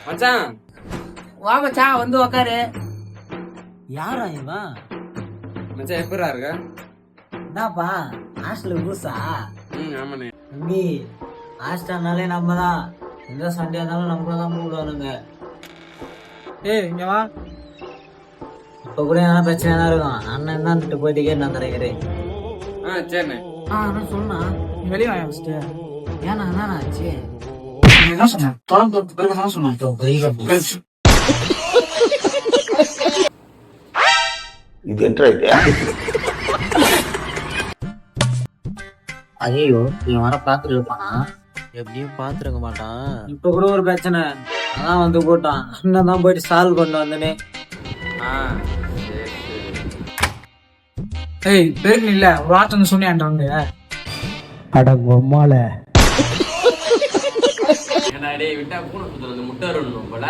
மச்சான் வா மச்சான் வந்து உக்காரு. யாரா இவன்? மச்சான் எப்படா இருக்க? என்னப்பா ஹாஸ்டலுக்கு புதுசா? ஆமாண்ணே. தம்பி ஹாஸ்டல்னாலே நம்ம தான், எந்த சண்டையா இருந்தாலும் நம்மள தான் கூப்பிடுவானுங்க. ஏய் இங்க வா. இப்ப கூட என்ன பிரச்சனை தான் இருக்கும், அண்ணன் என்னன்ட்டு போயிட்டு கேட்டு நான் தரேன். சரிண்ணே. என்ன சொன்னா? நீ வெளியே வாங்க ஃபர்ஸ்ட். ஏன்னா என்ன ஆச்சு? நீ என்ன சொன்ன? தொடர்ந்து பிறகு என்ன சொன்ன? இது என்ன இது? ஐயோ இவன் வர பாத்துட்டு இருப்பானா? எப்படியும் பாத்துருக்க மாட்டான். இப்ப கூட ஒரு பிரச்சனை, அதான் வந்து போட்டான். அண்ணன் தான் போயிட்டு சால்வ் பண்ண வந்தனே. சரி சரி. ஏய் பேருக்கு இல்ல ஒரு வார்த்தை வந்து சொன்னியாண்டாங்க. அட பொம்மால ஏன்னா டேய் விட்டா பூனை சுத்துறது முட்டை வரணும் போல.